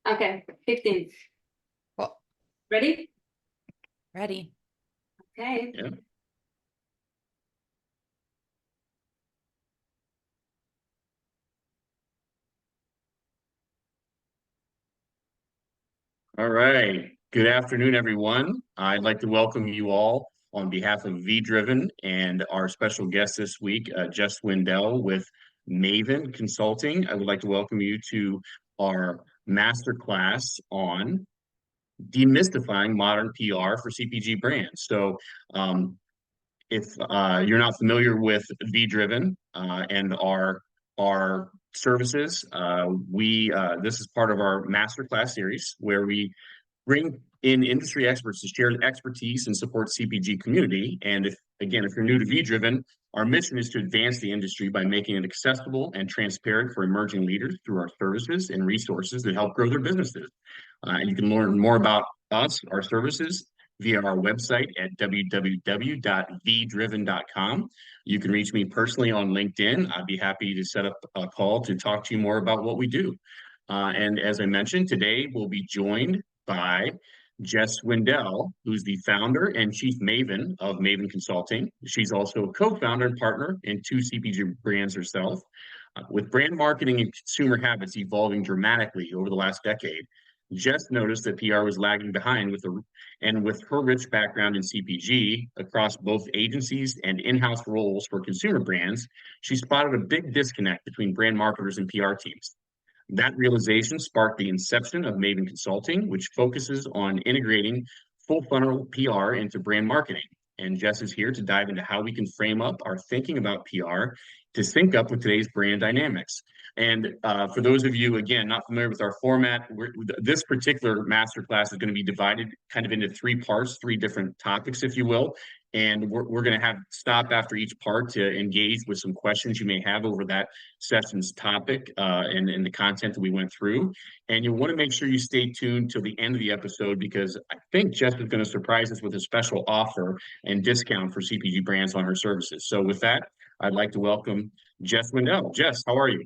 Okay, 15. Cool. Ready? Ready. Okay. Yeah. All right. Good afternoon, everyone. I'd like to welcome you all on behalf of Vdriven and our special guest this week, Jess Windell with Maven Consulting. I would like to welcome you to our masterclass on demystifying modern PR for CPG brands. So, if you're not familiar with Vdriven and our services, we this is part of our masterclass series where we bring in industry experts to share expertise and support CPG community. And if you're new to Vdriven, our mission is to advance the industry by making it accessible and transparent for emerging leaders through our services and resources that help grow their businesses. And you can learn more about us, our services, via our website at www.vdriven.com. You can reach me personally on LinkedIn. I'd be happy to set up a call to talk to you more about what we do. And as I mentioned, today we'll be joined by Jess Windell, who's the founder and chief Maven of Maven Consulting. She's also a co-founder and partner in two CPG brands herself. With brand marketing and consumer habits evolving dramatically over the last decade, Jess noticed that PR was lagging behind with her rich background in CPG across both agencies and in-house roles for consumer brands, she spotted a big disconnect between brand marketers and PR teams. That realization sparked the inception of Maven Consulting, which focuses on integrating full funnel PR into brand marketing. And Jess is here to dive into how we can frame up our thinking about PR to sync up with today's brand dynamics. And for those of you, again, not familiar with our format, this particular masterclass is going to be divided kind of into three parts, three different topics, if you will. And we're going to have stop after each part to engage with some questions you may have over that session's topic and the content that we went through. And you'll want to make sure you stay tuned till the end of the episode because I think Jess is going to surprise us with a special offer and discount for CPG brands on her services. So with that, I'd like to welcome Jess Windell. Jess, how are you?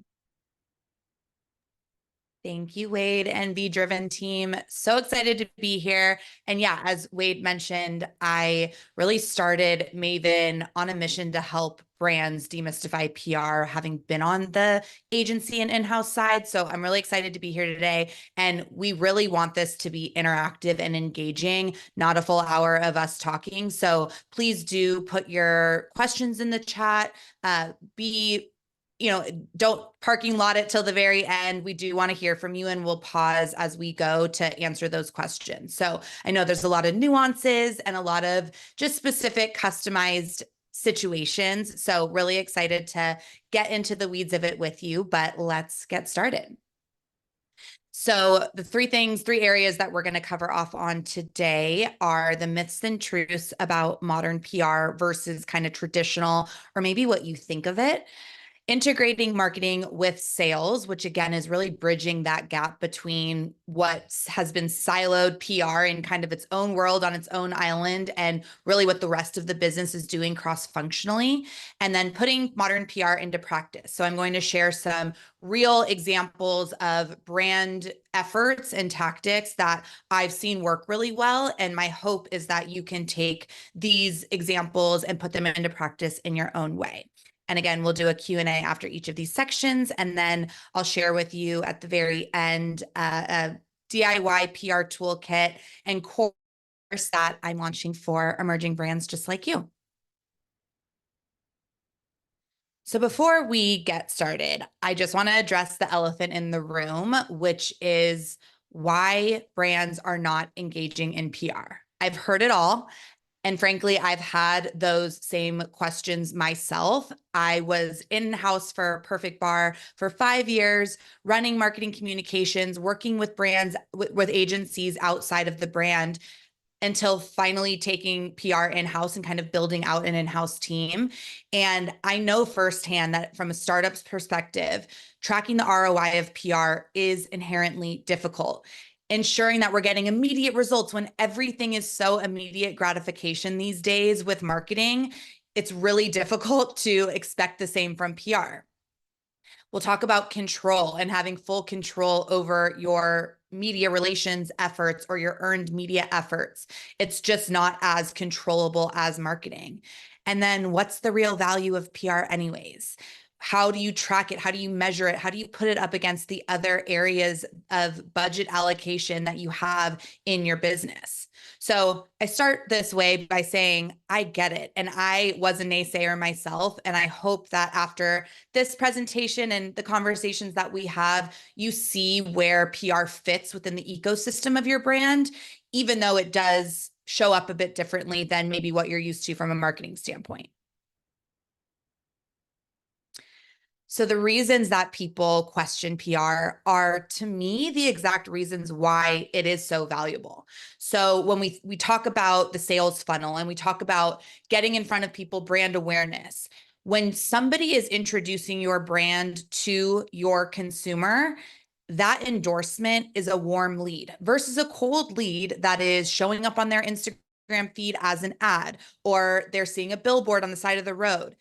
Thank you, Wade and Vdriven team. So excited to be here. And yeah, as Wade mentioned, I really started Maven on a mission to help brands demystify PR, having been on the agency and in-house side. So I'm really excited to be here today. And we really want this to be interactive and engaging, not a full hour of us talking. So please do put your questions in the chat. Don't parking lot it till the very end. We do want to hear from you and we'll pause as we go to answer those questions. So I know there's a lot of nuances and a lot of just specific customized situations. So really excited to get into the weeds of it with you, but let's get started. So the three areas that we're going to cover off on today are the myths and truths about modern PR versus kind of traditional, or maybe what you think of it. Integrating marketing with sales, which again is really bridging that gap between what has been siloed PR in kind of its own world on its own island and really what the rest of the business is doing cross-functionally, and then putting modern PR into practice. So I'm going to share some real examples of brand efforts and tactics that I've seen work really well. And my hope is that you can take these examples and put them into practice in your own way. And again, we'll do a Q&A after each of these sections, and then I'll share with you at the very end a DIY PR toolkit and course that I'm launching for emerging brands just like you. So before we get started, I just want to address the elephant in the room, which is why brands are not engaging in PR. I've heard it all. And frankly, I've had those same questions myself. I was in-house for Perfect Bar for 5 years, running marketing communications, working with brands, with agencies outside of the brand, until finally taking PR in-house and kind of building out an in-house team. And I know firsthand that from a startup's perspective, tracking the ROI of PR is inherently difficult. Ensuring that we're getting immediate results when everything is so immediate gratification these days with marketing, it's really difficult to expect the same from PR. We'll talk about control and having full control over your media relations efforts or your earned media efforts. It's just not as controllable as marketing. And then what's the real value of PR anyways? How do you track it? How do you measure it? How do you put it up against the other areas of budget allocation that you have in your business? So I start this way by saying, I get it. And I was a naysayer myself. And I hope that after this presentation and the conversations that we have, you see where PR fits within the ecosystem of your brand, even though it does show up a bit differently than maybe what you're used to from a marketing standpoint. So the reasons that people question PR are, to me, the exact reasons why it is so valuable. So when we talk about the sales funnel and we talk about getting in front of people, brand awareness, when somebody is introducing your brand to your consumer, that endorsement is a warm lead versus a cold lead that is showing up on their Instagram feed as an ad, or they're seeing a billboard on the side of the road.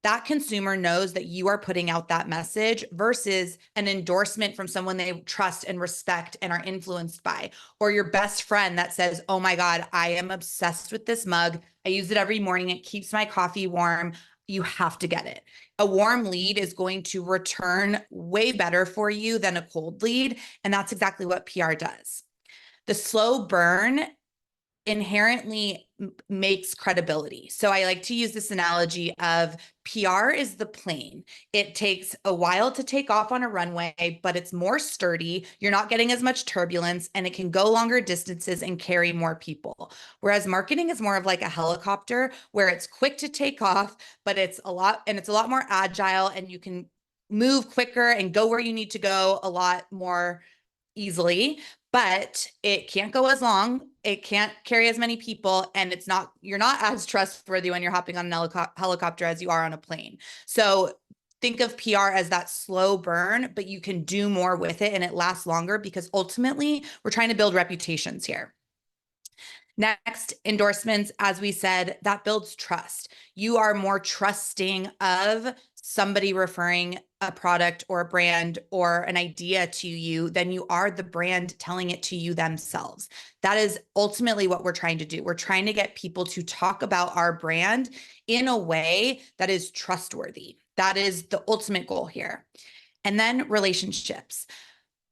That consumer knows that you are putting out that message versus an endorsement from someone they trust and respect and are influenced by, or your best friend that says, oh my God, I am obsessed with this mug. I use it every morning. It keeps my coffee warm. You have to get it. A warm lead is going to return way better for you than a cold lead. And that's exactly what PR does. The slow burn inherently makes credibility. So I like to use this analogy of PR is the plane. It takes a while to take off on a runway, but it's more sturdy. You're not getting as much turbulence, and it can go longer distances and carry more people. Whereas marketing is more of like a helicopter where it's quick to take off, but it's a lot more agile, and you can move quicker and go where you need to go a lot more easily, but it can't go as long. It can't carry as many people, and you're not as trustworthy when you're hopping on an helicopter as you are on a plane. So think of PR as that slow burn, but you can do more with it and it lasts longer because ultimately we're trying to build reputations here. Next, endorsements, as we said, that builds trust. You are more trusting of somebody referring a product or a brand or an idea to you than you are the brand telling it to you themselves. That is ultimately what we're trying to do. We're trying to get people to talk about our brand in a way that is trustworthy. That is the ultimate goal here. And then relationships.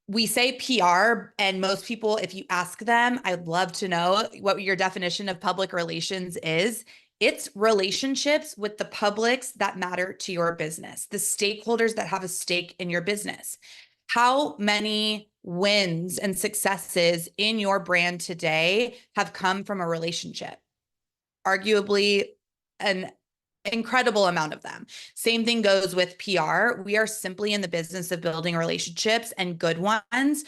We say PR, and most people, if you ask them, I'd love to know what your definition of public relations is. It's relationships with the publics that matter to your business, the stakeholders that have a stake in your business. How many wins and successes in your brand today have come from a relationship? Arguably an incredible amount of them. Same thing goes with PR. We are simply in the business of building relationships, and good ones,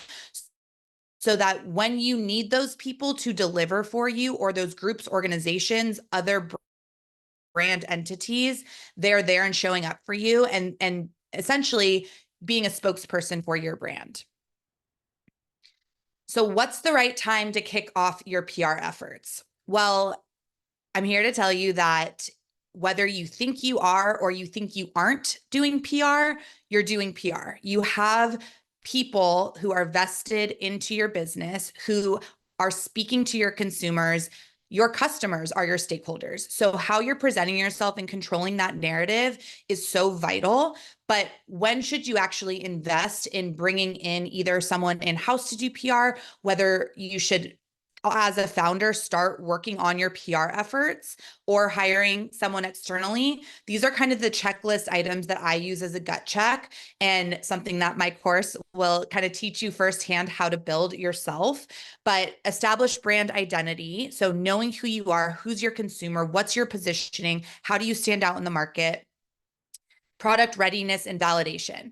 so that when you need those people to deliver for you, or those groups, organizations, other brand entities, they're there and showing up for you, and essentially being a spokesperson for your brand. So what's the right time to kick off your PR efforts? Well, I'm here to tell you that whether you think you are or you think you aren't doing PR, you're doing PR. You have people who are vested into your business, who are speaking to your consumers. Your customers are your stakeholders. So how you're presenting yourself and controlling that narrative is so vital. But when should you actually invest in bringing in either someone in-house to do PR, whether you should, as a founder, start working on your PR efforts or hiring someone externally? These are kind of the checklist items that I use as a gut check, and something that my course will kind of teach you firsthand how to build yourself. But establish brand identity. So knowing who you are, who's your consumer, what's your positioning, how do you stand out in the market? Product readiness and validation.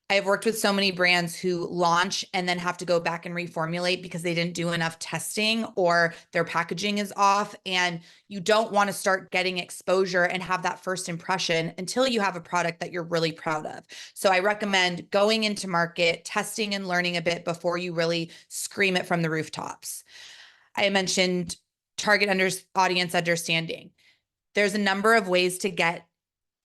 I've worked with so many brands who launch and then have to go back and reformulate because they didn't do enough testing or their packaging is off. And you don't want to start getting exposure and have that first impression until you have a product that you're really proud of. So I recommend going into market, testing and learning a bit before you really scream it from the rooftops. I mentioned target audience understanding. There's a number of ways to get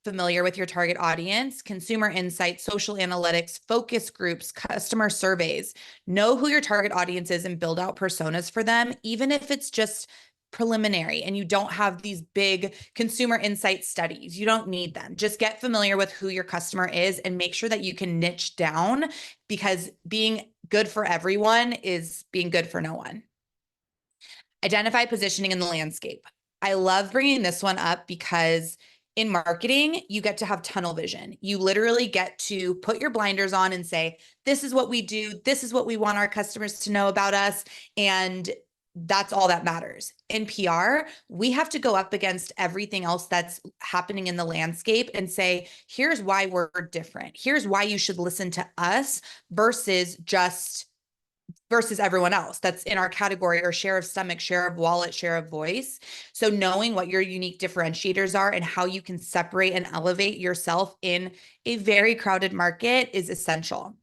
familiar with your target audience, consumer insights, social analytics, focus groups, customer surveys. Know who your target audience is and build out personas for them, even if it's just preliminary and you don't have these big consumer insight studies. You don't need them. Just get familiar with who your customer is and make sure that you can niche down, because being good for everyone is being good for no one. Identify positioning in the landscape. I love bringing this one up because in marketing, you get to have tunnel vision. You literally get to put your blinders on and say, this is what we do. This is what we want our customers to know about us. And that's all that matters. In PR, we have to go up against everything else that's happening in the landscape and say, here's why we're different. Here's why you should listen to us versus everyone else that's in our category, or share of stomach, share of wallet, share of voice. So knowing what your unique differentiators are and how you can separate and elevate yourself in a very crowded market is essential.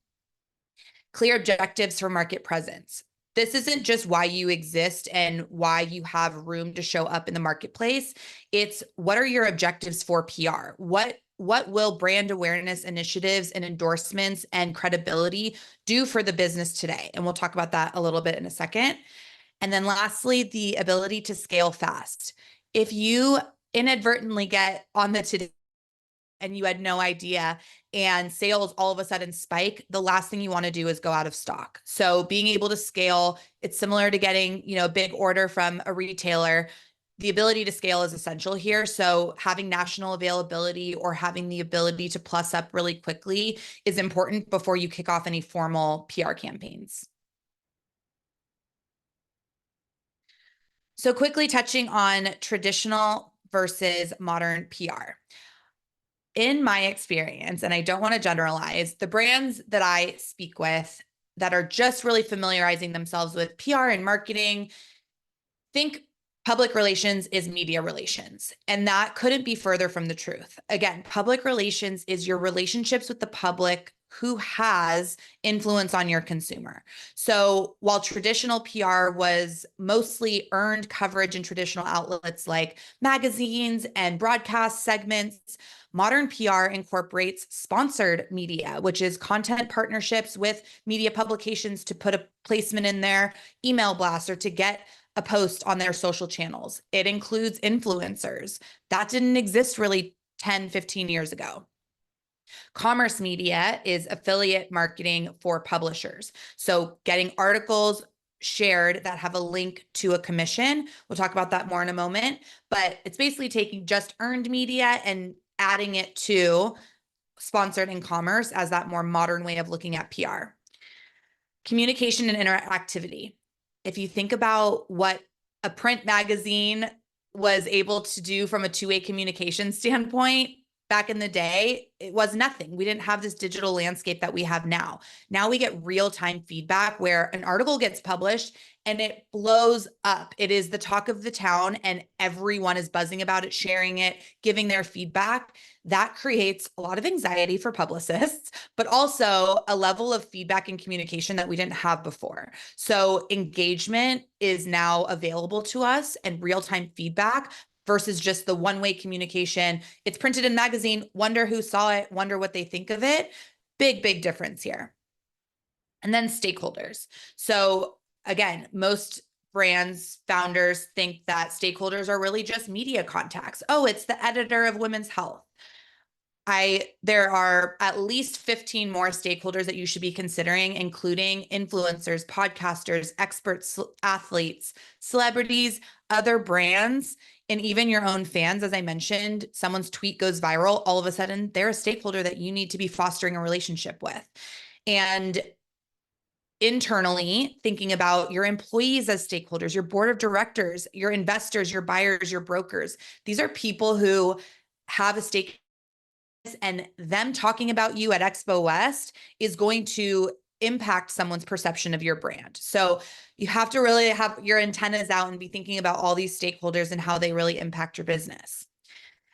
Clear objectives for market presence. This isn't just why you exist and why you have room to show up in the marketplace. It's what are your objectives for PR? What will brand awareness initiatives and endorsements and credibility do for the business today? And we'll talk about that a little bit in a second. And then lastly, the ability to scale fast. If you inadvertently get on the Today and you had no idea, and sales all of a sudden spike, the last thing you want to do is go out of stock. So being able to scale, it's similar to getting, a big order from a retailer. The ability to scale is essential here. So having national availability or having the ability to plus up really quickly is important before you kick off any formal PR campaigns. So quickly touching on traditional versus modern PR. In my experience, and I don't want to generalize, the brands that I speak with that are just really familiarizing themselves with PR and marketing think public relations is media relations. And that couldn't be further from the truth. Again, public relations is your relationships with the public who has influence on your consumer. So while traditional PR was mostly earned coverage in traditional outlets like magazines and broadcast segments, modern PR incorporates sponsored media, which is content partnerships with media publications to put a placement in their email blast or to get a post on their social channels. It includes influencers. That didn't exist really 10, 15 years ago. Commerce media is affiliate marketing for publishers. So getting articles shared that have a link to a commission. We'll talk about that more in a moment, but it's basically taking just earned media and adding it to sponsored and commerce as that more modern way of looking at PR. Communication and interactivity. If you think about what a print magazine was able to do from a two-way communication standpoint, back in the day, it was nothing. We didn't have this digital landscape that we have now. Now we get real-time feedback where an article gets published and it blows up. It is the talk of the town and everyone is buzzing about it, sharing it, giving their feedback. That creates a lot of anxiety for publicists, but also a level of feedback and communication that we didn't have before. So engagement is now available to us and real-time feedback versus just the one-way communication. It's printed in magazine, wonder who saw it, wonder what they think of it. Big, big difference here. And then stakeholders. So again, most brands, founders think that stakeholders are really just media contacts. Oh, it's the editor of Women's Health. There are at least 15 more stakeholders that you should be considering, including influencers, podcasters, experts, athletes, celebrities, other brands, and even your own fans. As I mentioned, someone's tweet goes viral, all of a sudden they're a stakeholder that you need to be fostering a relationship with. And internally, thinking about your employees as stakeholders, your board of directors, your investors, your buyers, your brokers. These are people who have a stake, and them talking about you at Expo West is going to impact someone's perception of your brand. So you have to really have your antennas out and be thinking about all these stakeholders and how they really impact your business.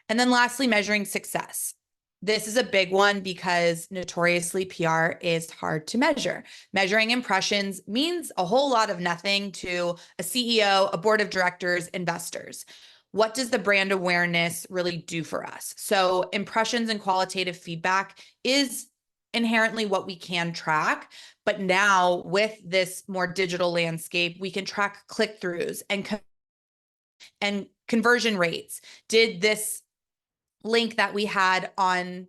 And then lastly, measuring success. This is a big one because notoriously PR is hard to measure. Measuring impressions means a whole lot of nothing to a CEO, a board of directors, investors. what does the brand awareness really do for us? So impressions and qualitative feedback is inherently what we can track. But now with this more digital landscape, we can track click-throughs and conversion rates. Did this link that we had on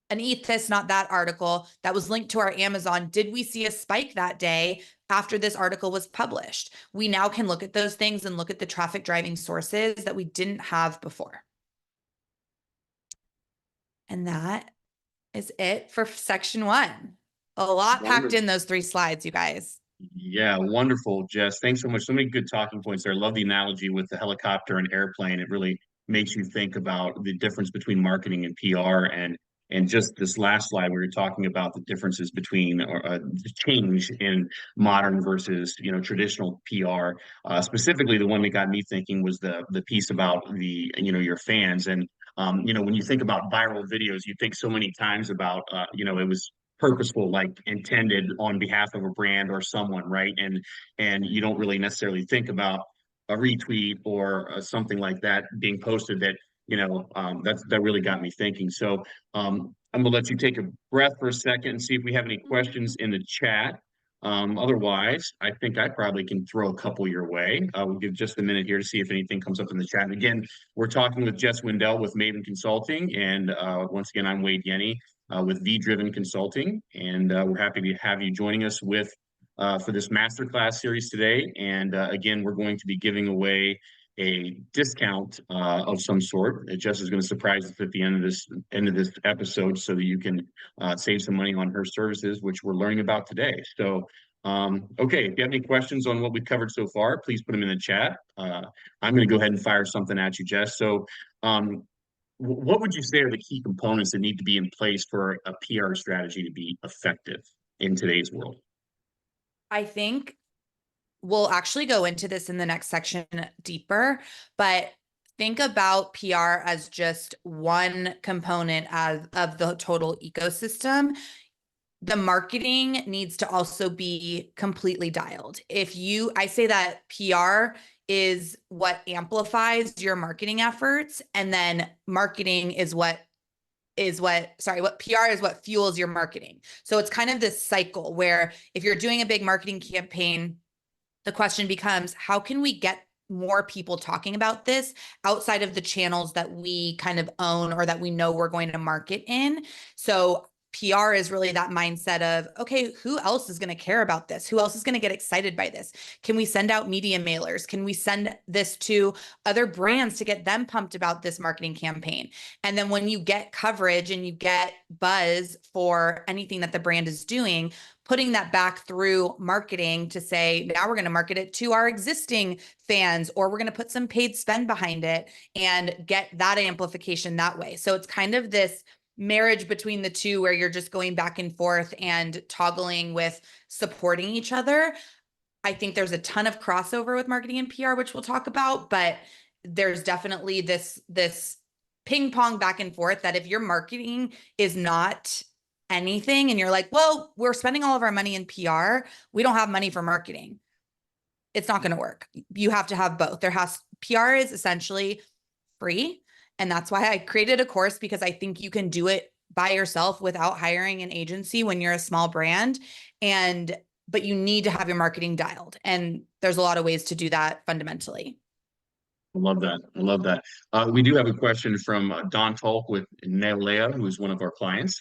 an Eat This, Not That article that was linked to our Amazon, did we see a spike that day after this article was published? We now can look at those things and look at the traffic driving sources that we didn't have before. And that is it for section 1. A lot packed in those 3 slides, you guys. Yeah, wonderful, Jess. Thanks so much. So many good talking points there. I love the analogy with the helicopter and airplane. It really makes you think about the difference between marketing and PR. And just this last slide, we were talking about the differences between the change in modern versus traditional PR. Specifically, the one that got me thinking was the piece about the your fans. And when you think about viral videos, you think so many times about it was purposeful, like intended on behalf of a brand or someone, right? And you don't really necessarily think about a retweet or something like that being posted that that really got me thinking. So I'm gonna let you take a breath for a second and see if we have any questions in the chat. Otherwise, I think I probably can throw a couple your way. We'll give just a minute here to see if anything comes up in the chat. And again, we're talking with Jess Windell with Maven Consulting, and once again, I'm Wade Yenny with Vdriven Consulting, and we're happy to have you joining us for this masterclass series today. And again, we're going to be giving away a discount of some sort. Jess is going to surprise us at the end of this episode, so that you can save some money on her services, which we're learning about today. So, okay, if you have any questions on what we've covered so far, please put them in the chat. I'm going to go ahead and fire something at you, Jess. So, what would you say are the key components that need to be in place for a PR strategy to be effective in today's world? I think we'll actually go into this in the next section deeper, but think about PR as just one component of the total ecosystem. The marketing needs to also be completely dialed. I say that PR is what amplifies your marketing efforts, and then marketing is what PR is what fuels your marketing. So it's kind of this cycle where if you're doing a big marketing campaign, the question becomes, how can we get more people talking about this outside of the channels that we kind of own or that we know we're going to market in? So PR is really that mindset of, okay, who else is going to care about this? Who else is going to get excited by this? Can we send out media mailers? Can we send this to other brands to get them pumped about this marketing campaign? And then when you get coverage and you get buzz for anything that the brand is doing, putting that back through marketing to say, now we're going to market it to our existing fans, or we're going to put some paid spend behind it and get that amplification that way. So it's kind of this marriage between the two where you're just going back and forth and toggling with supporting each other. I think there's a ton of crossover with marketing and PR, which we'll talk about, but there's definitely this ping pong back and forth that if your marketing is not anything and you're like, well, we're spending all of our money in PR, we don't have money for marketing, it's not going to work. You have to have both. PR is essentially free. And that's why I created a course, because I think you can do it by yourself without hiring an agency when you're a small brand. But you need to have your marketing dialed. And there's a lot of ways to do that fundamentally. I love that. I love that. We do have a question from Don Talk with Nelea, who is one of our clients.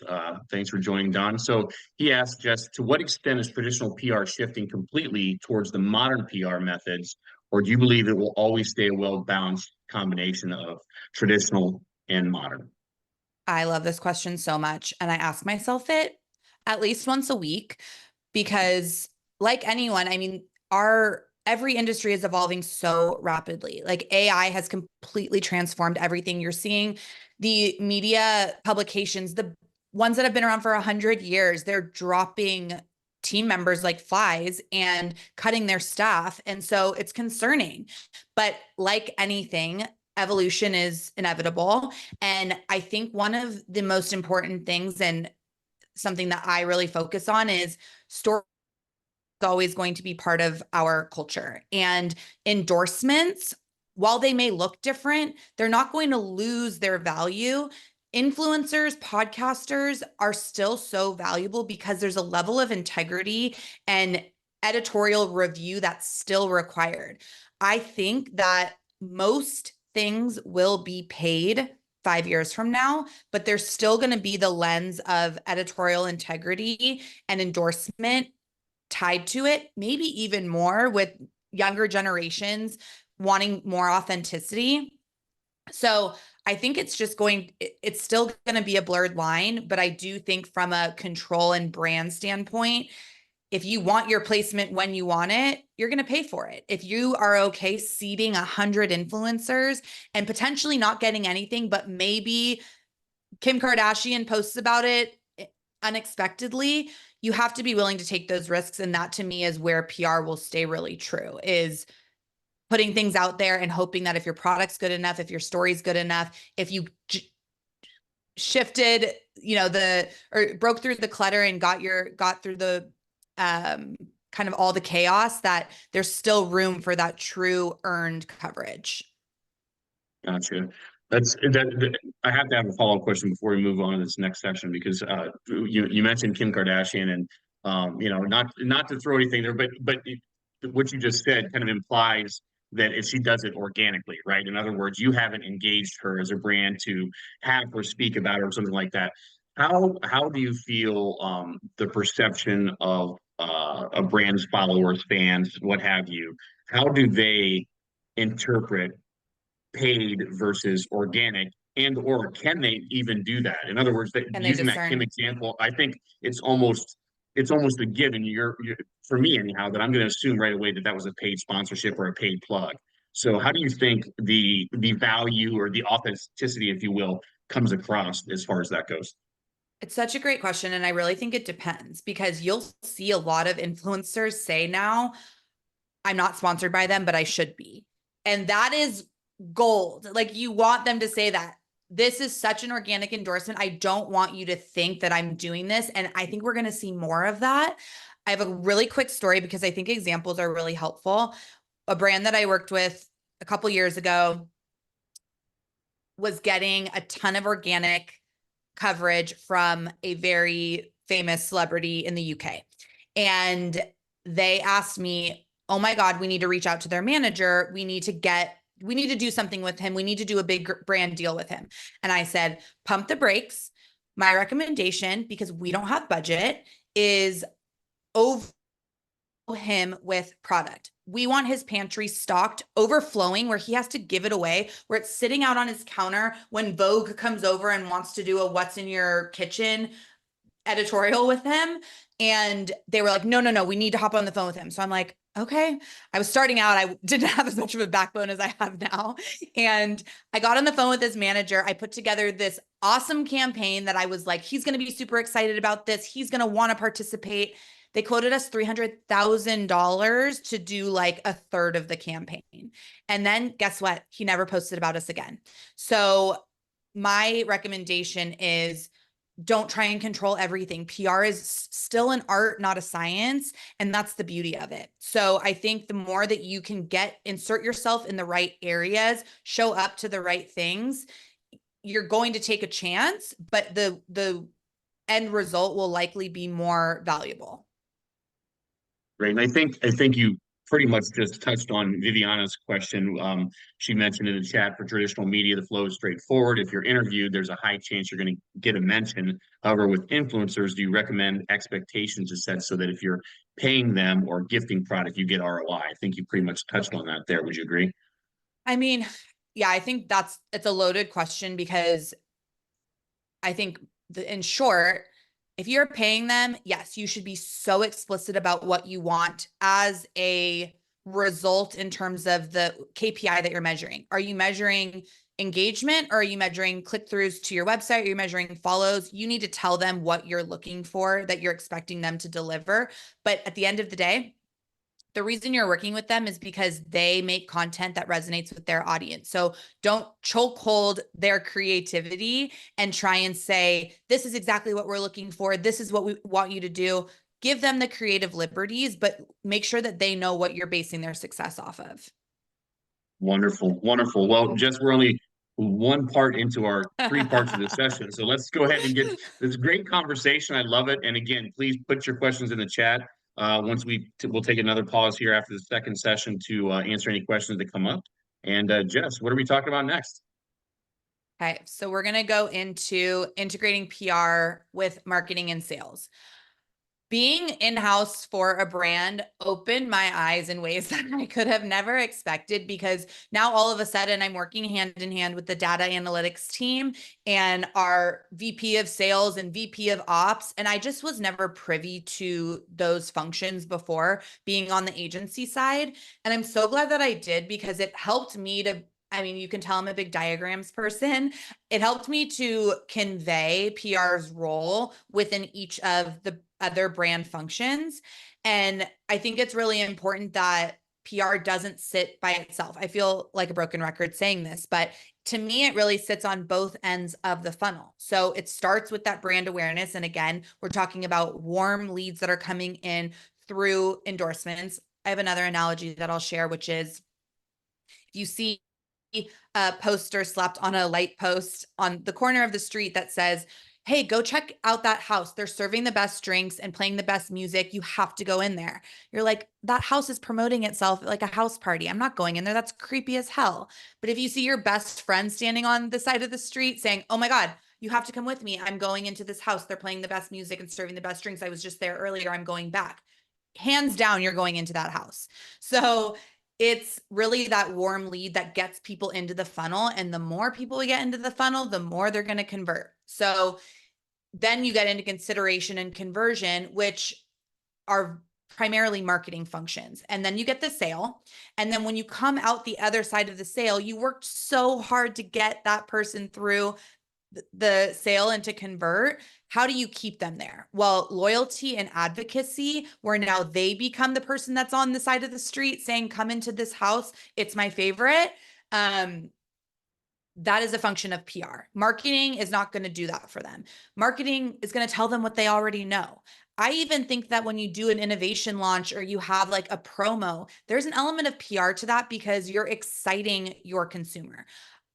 Thanks for joining, Don. So he asked, Jess, to what extent is traditional PR shifting completely towards the modern PR methods, or do you believe it will always stay a well-balanced combination of traditional and modern? I love this question so much. And I ask myself it at least once a week, because like anyone, I mean, every industry is evolving so rapidly. Like AI has completely transformed everything. You're seeing the media publications, the ones that have been around for 100 years, they're dropping team members like flies and cutting their staff. And so it's concerning. But like anything, evolution is inevitable. And I think one of the most important things, and something that I really focus on, is story always going to be part of our culture, and endorsements while they may look different, they're not going to lose their value. Influencers, podcasters are still so valuable because there's a level of integrity and editorial review that's still required. I think that most things will be paid 5 years from now, but there's still going to be the lens of editorial integrity and endorsement tied to it, maybe even more with younger generations wanting more authenticity. So I think it's still going to be a blurred line, but I do think from a control and brand standpoint, if you want your placement when you want it, you're going to pay for it. If you are okay seeding 100 influencers and potentially not getting anything, but maybe Kim Kardashian posts about it unexpectedly, you have to be willing to take those risks. And that to me is where PR will stay really true, is putting things out there and hoping that if your product's good enough, if your story's good enough, if you shifted, or broke through the clutter and got through the kind of all the chaos, that there's still room for that true earned coverage. Gotcha. I have to have a follow-up question before we move on to this next section, because you mentioned Kim Kardashian, and not to throw anything there, but what you just said kind of implies that if she does it organically, right? In other words, you haven't engaged her as a brand to have her speak about it or something like that. How do you feel the perception of a brand's followers, fans, what have you? How do they interpret paid versus organic, and or can they even do that? In other words, using that Kim example, I think it's almost a given. You're for me anyhow, that I'm going to assume right away that was a paid sponsorship or a paid plug. So how do you think the value or the authenticity, if you will, comes across as far as that goes? It's such a great question. And I really think it depends, because you'll see a lot of influencers say now, I'm not sponsored by them, but I should be. And that is gold. Like, you want them to say that. This is such an organic endorsement. I don't want you to think that I'm doing this. And I think we're going to see more of that. I have a really quick story because I think examples are really helpful. A brand that I worked with a couple years ago was getting a ton of organic coverage from a very famous celebrity in the UK. And they asked me, oh my God, we need to reach out to their manager. We need to do something with him. We need to do a big brand deal with him. And I said, pump the brakes. My recommendation, because we don't have budget, is over him with product. We want his pantry stocked, overflowing, where he has to give it away, where it's sitting out on his counter when Vogue comes over and wants to do a what's in your kitchen editorial with him. And they were like, no, we need to hop on the phone with him. So I'm like, okay. I was starting out. I didn't have as much of a backbone as I have now. And I got on the phone with his manager. I put together this awesome campaign that I was like, he's going to be super excited about this. He's going to want to participate. They quoted us $300,000 to do like a third of the campaign. And then guess what? He never posted about us again. So my recommendation is, don't try and control everything. PR is still an art, not a science. And that's the beauty of it. So I think the more that you can insert yourself in the right areas, show up to the right things, you're going to take a chance, but the end result will likely be more valuable. Great. And I think you pretty much just touched on Viviana's question. She mentioned in the chat, for traditional media, the flow is straightforward. If you're interviewed, there's a high chance you're going to get a mention. However, with influencers, do you recommend expectations are set so that if you're paying them or gifting product, you get ROI? I think you pretty much touched on that there. Would you agree? I mean, yeah, I think it's a loaded question, because I think in short, if you're paying them, yes, you should be so explicit about what you want as a result in terms of the KPI that you're measuring. Are you measuring engagement, or are you measuring click-throughs to your website? Are you measuring follows? You need to tell them what you're looking for, that you're expecting them to deliver. But at the end of the day, the reason you're working with them is because they make content that resonates with their audience. So don't chokehold their creativity and try and say, this is exactly what we're looking for. This is what we want you to do. Give them the creative liberties, but make sure that they know what you're basing their success off of. Wonderful, wonderful. Well, Jess, we're only one part into our three parts of the session. So let's go ahead and get this great conversation. I love it. And again, please put your questions in the chat. Once we'll take another pause here after the second session to answer any questions that come up. And Jess, what are we talking about next? Okay, so we're going to go into integrating PR with marketing and sales. Being in-house for a brand opened my eyes in ways that I could have never expected, because now all of a sudden I'm working hand in hand with the data analytics team and our VP of sales and VP of ops. And I just was never privy to those functions before being on the agency side. And I'm so glad that I did, because it helped me to, I mean, you can tell I'm a big diagrams person. It helped me to convey PR's role within each of the other brand functions. And I think it's really important that PR doesn't sit by itself. I feel like a broken record saying this, but to me, it really sits on both ends of the funnel. So it starts with that brand awareness. And again, we're talking about warm leads that are coming in through endorsements. I have another analogy that I'll share, which is if you see a poster slapped on a light post on the corner of the street that says, hey, go check out that house. They're serving the best drinks and playing the best music. You have to go in there. You're like, that house is promoting itself like a house party. I'm not going in there. That's creepy as hell. But if you see your best friend standing on the side of the street saying, oh my God, you have to come with me. I'm going into this house. They're playing the best music and serving the best drinks. I was just there earlier. I'm going back. Hands down, you're going into that house. So it's really that warm lead that gets people into the funnel. And the more people we get into the funnel, the more they're going to convert. So then you get into consideration and conversion, which are primarily marketing functions. And then you get the sale. And then when you come out the other side of the sale, you worked so hard to get that person through the sale and to convert. How do you keep them there? Well, loyalty and advocacy, where now they become the person that's on the side of the street saying, come into this house. It's my favorite. That is a function of PR. Marketing is not going to do that for them. Marketing is going to tell them what they already know. I even think that when you do an innovation launch or you have like a promo, there's an element of PR to that because you're exciting your consumer.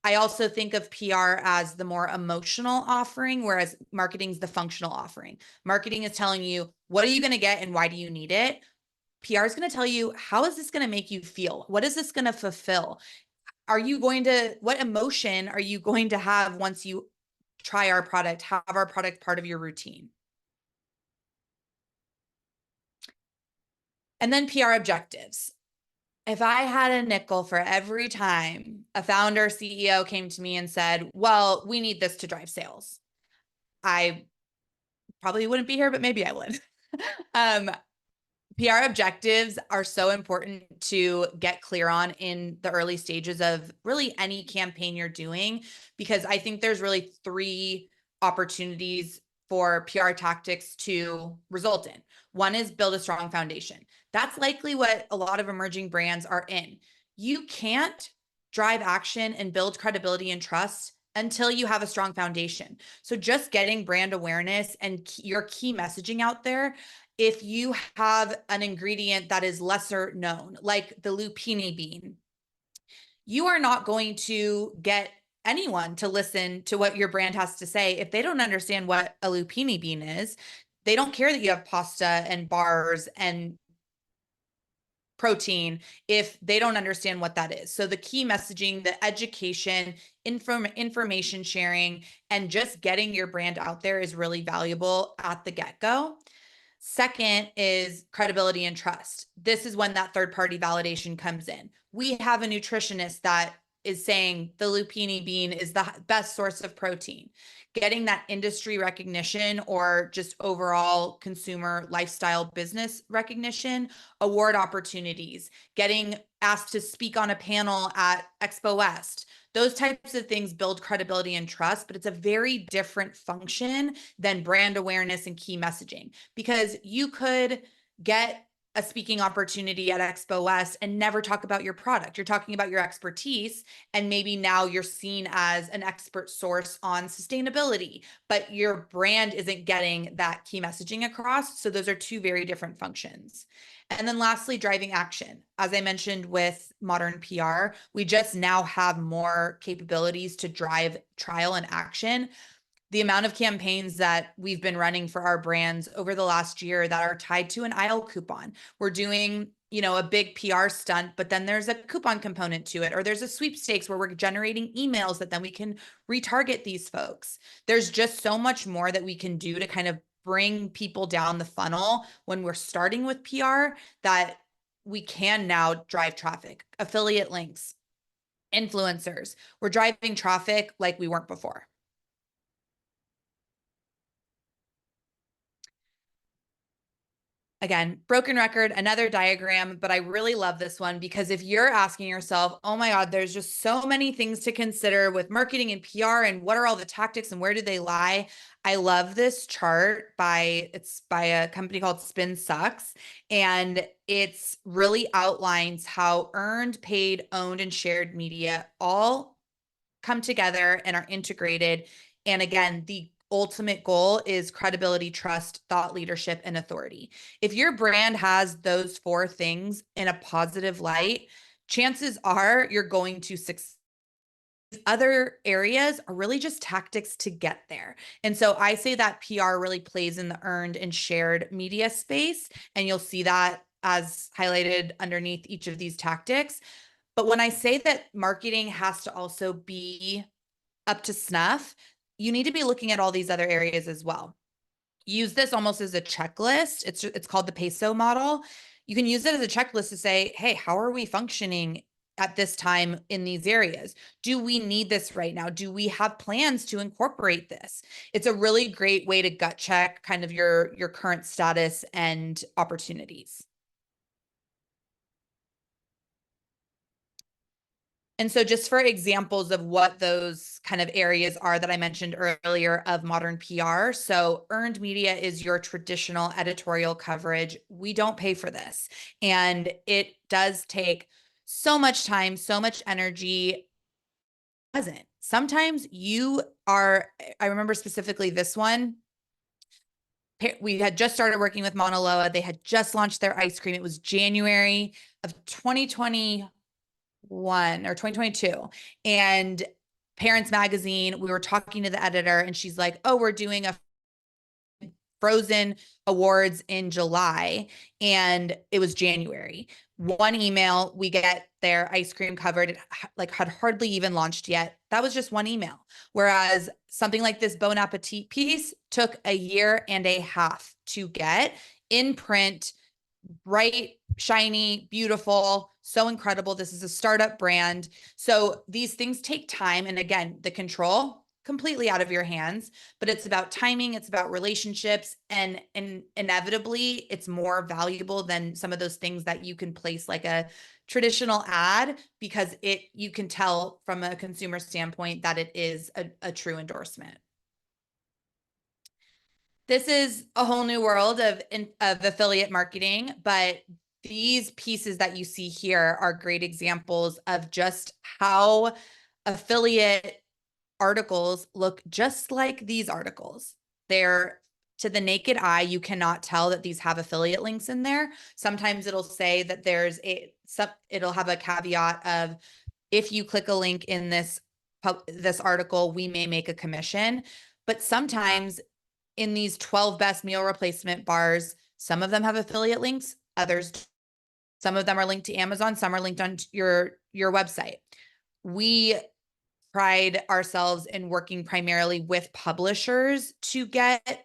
I also think of PR as the more emotional offering, whereas marketing is the functional offering. Marketing is telling you, what are you going to get and why do you need it? PR is going to tell you, how is this going to make you feel? What is this going to fulfill? What emotion are you going to have once you try our product, have our product part of your routine? And then PR objectives. If I had a nickel for every time a founder CEO came to me and said, well, we need this to drive sales, I probably wouldn't be here, but maybe I would. PR objectives are so important to get clear on in the early stages of really any campaign you're doing, because I think there's really three opportunities for PR tactics to result in. One is build a strong foundation. That's likely what a lot of emerging brands are in. You can't drive action and build credibility and trust until you have a strong foundation. So just getting brand awareness and your key messaging out there. If you have an ingredient that is lesser known, like the lupini bean, you are not going to get anyone to listen to what your brand has to say if they don't understand what a lupini bean is. They don't care that you have pasta and bars and protein if they don't understand what that is. So the key messaging, the education, information sharing, and just getting your brand out there is really valuable at the get-go. Second is credibility and trust. This is when that third-party validation comes in. We have a nutritionist that is saying the lupini bean is the best source of protein. Getting that industry recognition or just overall consumer lifestyle business recognition, award opportunities, getting asked to speak on a panel at Expo West. Those types of things build credibility and trust, but it's a very different function than brand awareness and key messaging, because you could get a speaking opportunity at Expo West and never talk about your product. You're talking about your expertise, and maybe now you're seen as an expert source on sustainability, but your brand isn't getting that key messaging across. So those are two very different functions. And then lastly, driving action. As I mentioned with modern PR, we just now have more capabilities to drive trial and action. The amount of campaigns that we've been running for our brands over the last year that are tied to an aisle coupon. We're doing, a big PR stunt, but then there's a coupon component to it, or there's a sweepstakes where we're generating emails that then we can retarget these folks. There's just so much more that we can do to kind of bring people down the funnel when we're starting with PR that we can now drive traffic, affiliate links, influencers. We're driving traffic like we weren't before. Again, broken record, another diagram, but I really love this one because if you're asking yourself, oh my God, there's just so many things to consider with marketing and PR and what are all the tactics and where do they lie? I love this chart it's by a company called Spin Sucks, and it's really outlines how earned, paid, owned, and shared media all come together and are integrated. And again, the ultimate goal is credibility, trust, thought leadership, and authority. If your brand has those 4 things in a positive light, chances are you're going to succeed. Other areas are really just tactics to get there. And so I say that PR really plays in the earned and shared media space, and you'll see that as highlighted underneath each of these tactics. But when I say that marketing has to also be up to snuff, you need to be looking at all these other areas as well. Use this almost as a checklist. It's called the peso model. You can use it as a checklist to say, hey, how are we functioning at this time in these areas? Do we need this right now? Do we have plans to incorporate this? It's a really great way to gut check kind of your current status and opportunities. And so just for examples of what those kind of areas are that I mentioned earlier of modern PR. So earned media is your traditional editorial coverage. We don't pay for this. And it does take so much time, so much energy. Doesn't. Sometimes I remember specifically this one. We had just started working with Mauna Loa. They had just launched their ice cream. It was January of 2021 or 2022, and Parents Magazine, we were talking to the editor and she's like, oh, we're doing a Frozen Awards in July, and it was January. One email, we get their ice cream covered. It had hardly even launched yet. That was just one email. Whereas something like this Bon Appetit piece took a year and a half to get in print, bright, shiny, beautiful, so incredible. This is a startup brand. So these things take time. And again, the control completely out of your hands, but it's about timing. It's about relationships, and inevitably it's more valuable than some of those things that you can place like a traditional ad, because you can tell from a consumer standpoint that it is a true endorsement. This is a whole new world of affiliate marketing, but these pieces that you see here are great examples of just how affiliate articles look just like these articles. They're, to the naked eye, you cannot tell that these have affiliate links in there. Sometimes it'll say that it'll have a caveat of, if you click a link in this article, we may make a commission. But sometimes in these 12 best meal replacement bars, some of them have affiliate links, some of them are linked to Amazon, some are linked on your website. We pride ourselves in working primarily with publishers to get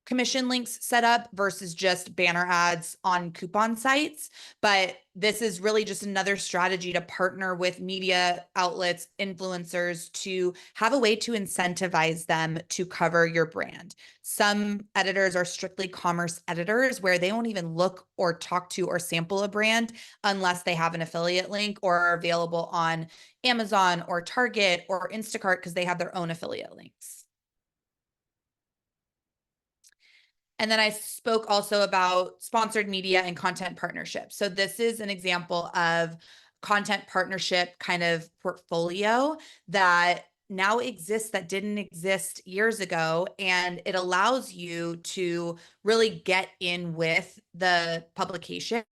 commission links set up versus just banner ads on coupon sites. But this is really just another strategy to partner with media outlets, influencers, to have a way to incentivize them to cover your brand. Some editors are strictly commerce editors where they won't even look or talk to or sample a brand unless they have an affiliate link or are available on Amazon or Target or Instacart because they have their own affiliate links. And then I spoke also about sponsored media and content partnerships. So this is an example of content partnership kind of portfolio that now exists that didn't exist years ago. And it allows you to really get in with the publication.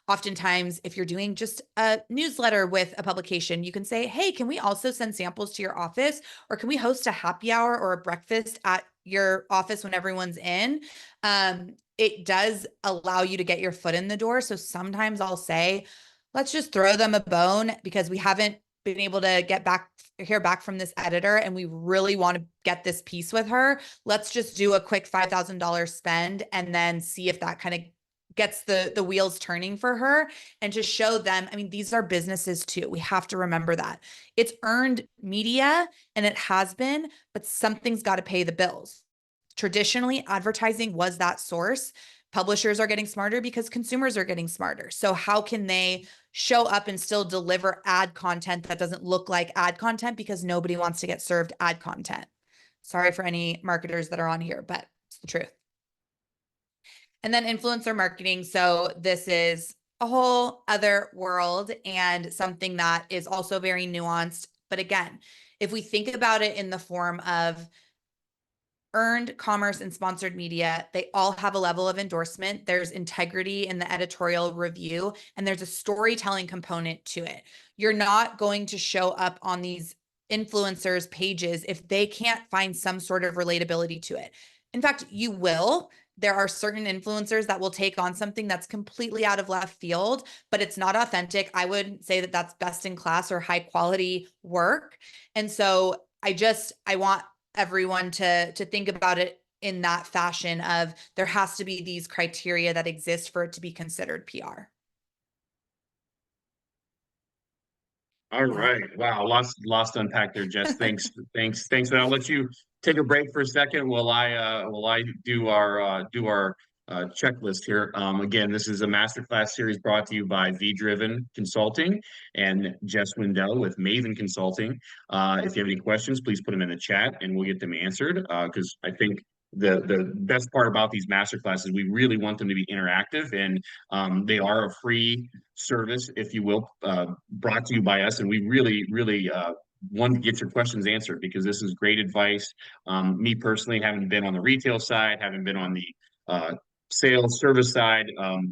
Oftentimes, if you're doing just a newsletter with a publication, you can say, hey, can we also send samples to your office? Or can we host a happy hour or a breakfast at your office when everyone's in? It does allow you to get your foot in the door. So sometimes I'll say, let's just throw them a bone because we haven't been able to hear back from this editor, and we really want to get this piece with her. Let's just do a quick $5,000 spend and then see if that kind of gets the wheels turning for her, and to show them, I mean, these are businesses too. We have to remember that it's earned media and it has been, but something's got to pay the bills. Traditionally, advertising was that source. Publishers are getting smarter because consumers are getting smarter. So how can they show up and still deliver ad content that doesn't look like ad content, because nobody wants to get served ad content? Sorry for any marketers that are on here, but it's the truth. And then influencer marketing. So this is a whole other world and something that is also very nuanced. But again, if we think about it in the form of earned commerce and sponsored media, they all have a level of endorsement. There's integrity in the editorial review, and there's a storytelling component to it. You're not going to show up on these influencers' pages if they can't find some sort of relatability to it. In fact, you will. There are certain influencers that will take on something that's completely out of left field, but it's not authentic. I wouldn't say that that's best in class or high quality work. And so I want everyone to think about it in that fashion of there has to be these criteria that exist for it to be considered PR. All right. Wow. Lots to unpack there, Jess. Thanks. And I'll let you take a break for a second while I do our checklist here. Again, this is a masterclass series brought to you by Vdriven Consulting and Jess Windell with Maven Consulting. If you have any questions, please put them in the chat and we'll get them answered. Because I think the best part about these masterclasses, we really want them to be interactive, and they are a free service, if you will, brought to you by us. And we really want to get your questions answered, because this is great advice. Me personally, having been on the retail side, having been on the sales service side,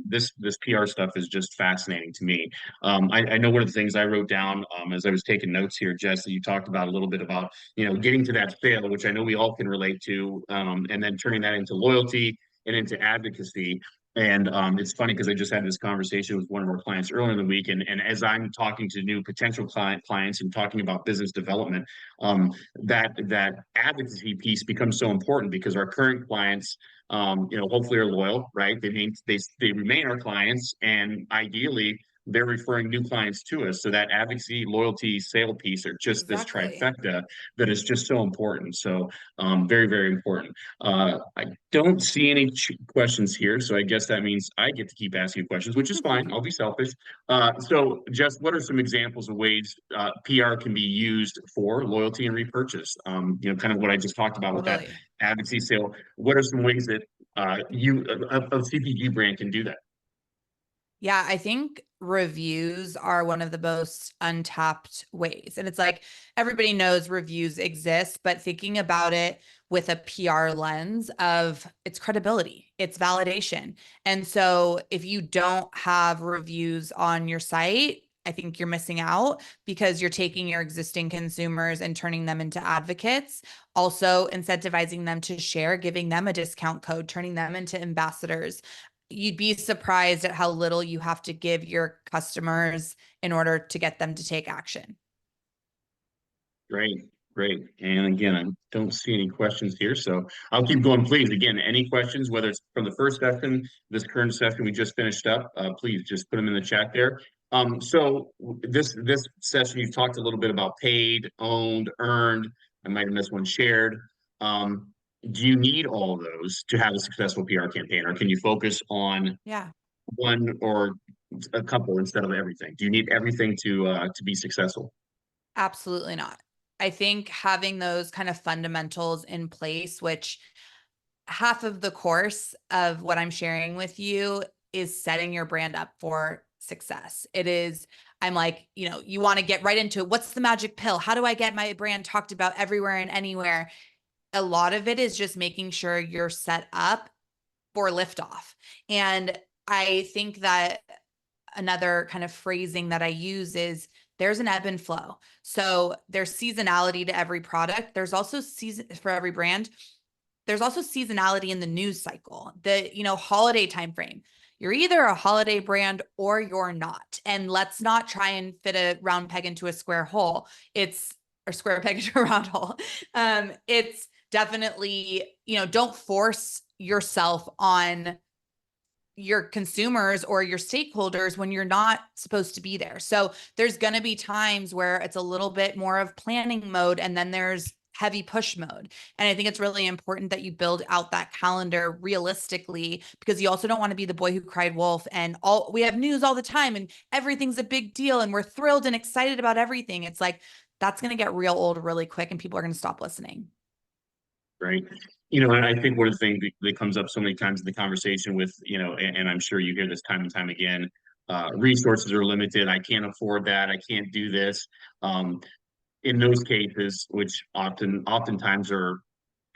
this PR stuff is just fascinating to me. I know one of the things I wrote down as I was taking notes here, Jess, that you talked about a little bit about, getting to that sale, which I know we all can relate to, and then turning that into loyalty and into advocacy. And it's funny because I just had this conversation with one of our clients earlier in the week, and as I'm talking to new potential clients and talking about business development, that advocacy piece becomes so important, because our current clients, hopefully are loyal, right? They remain our clients, and ideally they're referring new clients to us. So that advocacy, loyalty, sale piece are just this Exactly. trifecta that is just so important. So very, very important. I don't see any questions here, so I guess that means I get to keep asking questions, which is fine. I'll be selfish. So, Jess, what are some examples of ways PR can be used for loyalty and repurchase? Kind of what I just talked about with that Totally. advocacy sale. What are some ways that a CPG brand can do that? Yeah, I think reviews are one of the most untapped ways. And it's like everybody knows reviews exist, but thinking about it with a PR lens of its credibility, its validation. And so if you don't have reviews on your site, I think you're missing out, because you're taking your existing consumers and turning them into advocates, also incentivizing them to share, giving them a discount code, turning them into ambassadors. You'd be surprised at how little you have to give your customers in order to get them to take action. Great, great. And again, I don't see any questions here, so I'll keep going. Please, again, any questions, whether it's from the first session, this current session we just finished up, please just put them in the chat there. So this session, you've talked a little bit about paid, owned, earned. I might have missed one, shared. Do you need all of those to have a successful PR campaign, or can you focus on Yeah, one or a couple instead of everything? Do you need everything to be successful? absolutely not. I think having those kind of fundamentals in place, which half of the course of what I'm sharing with you is setting your brand up for success. It is I'm like, you want to get right into it. What's the magic pill? How do I get my brand talked about everywhere and anywhere? A lot of it is just making sure you're set up for liftoff. And I think that another kind of phrasing that I use is there's an ebb and flow. So there's seasonality to every product. There's also season for every brand. There's also seasonality in the news cycle, the, holiday timeframe. You're either a holiday brand or you're not. And let's not try and fit a round peg into a square hole. Or square peg into a round hole. It's definitely, don't force yourself on your consumers or your stakeholders when you're not supposed to be there. So there's going to be times where it's a little bit more of planning mode, and then there's heavy push mode. And I think it's really important that you build out that calendar realistically, because you also don't want to be the boy who cried wolf and we have news all the time and everything's a big deal and we're thrilled and excited about everything. It's like, that's going to get real old really quick and people are going to stop listening. Right. And I think one of the things that comes up so many times in the conversation with, and I'm sure you hear this time and time again, resources are limited. I can't afford that. I can't do this. In those cases, which oftentimes are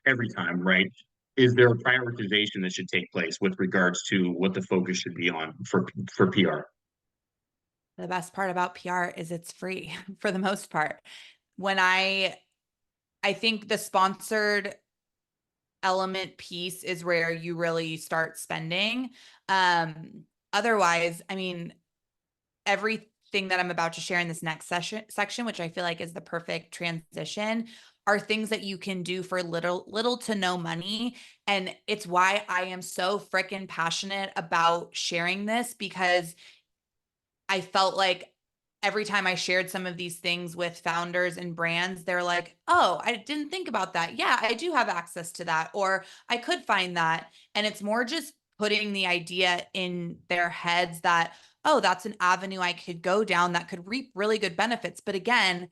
every time, right? Is there a prioritization that should take place with regards to what the focus should be on for PR? The best part about PR is it's free for the most part. When I think the sponsored element piece is where you really start spending. Otherwise, I mean, everything that I'm about to share in this next section, which I feel like is the perfect transition, are things that you can do for little to no money. And it's why I am so freaking passionate about sharing this, because I felt like every time I shared some of these things with founders and brands, they're like, oh, I didn't think about that. Yeah, I do have access to that, or I could find that. And it's more just putting the idea in their heads that, oh, that's an avenue I could go down that could reap really good benefits. But again,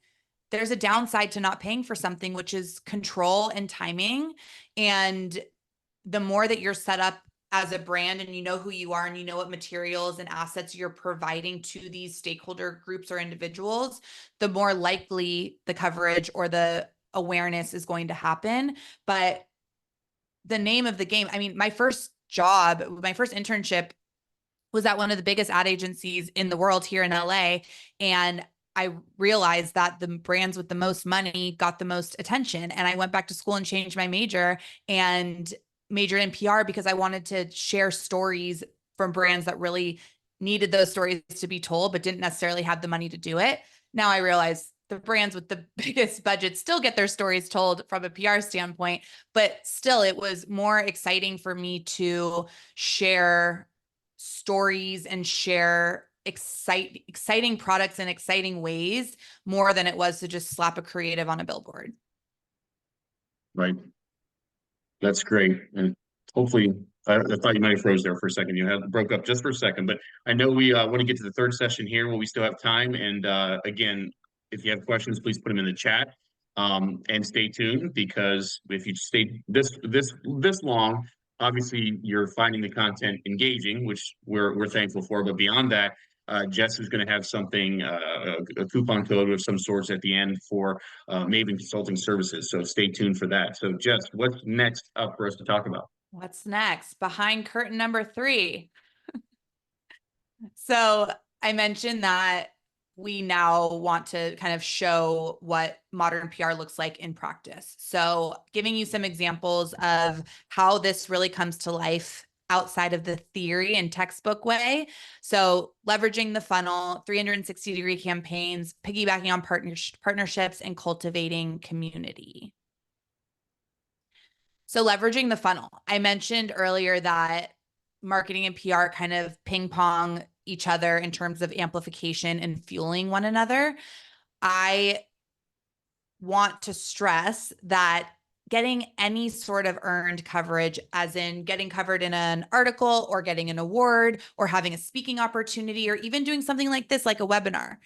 there's a downside to not paying for something, which is control and timing. And the more that you're set up as a brand and you know who you are and you know what materials and assets you're providing to these stakeholder groups or individuals, the more likely the coverage or the awareness is going to happen. But the name of the game, I mean, my first internship was at one of the biggest ad agencies in the world here in LA. And I realized that the brands with the most money got the most attention. And I went back to school and changed my major and majored in PR because I wanted to share stories from brands that really needed those stories to be told, but didn't necessarily have the money to do it. Now I realize the brands with the biggest budget still get their stories told from a PR standpoint, but still it was more exciting for me to share stories and share exciting products in exciting ways more than it was to just slap a creative on a billboard. Right. That's great. And hopefully, I thought you might have froze there for a second. You had broke up just for a second, but I know we want to get to the third session here when we still have time. And again, if you have questions, please put them in the chat. And stay tuned, because if you stay this long, obviously you're finding the content engaging, which we're thankful for. But beyond that, Jess is going to have something, a coupon code of some sorts at the end for Maven Consulting Services. So stay tuned for that. So Jess, what's next up for us to talk about? What's next? Behind curtain number 3. So I mentioned that we now want to kind of show what modern PR looks like in practice. So giving you some examples of how this really comes to life outside of the theory and textbook way. So leveraging the funnel, 360-degree campaigns, piggybacking on partnerships, and cultivating community. So leveraging the funnel. I mentioned earlier that marketing and PR kind of ping pong each other in terms of amplification and fueling one another. I want to stress that getting any sort of earned coverage, as in getting covered in an article or getting an award or having a speaking opportunity or even doing something like this, like a webinar,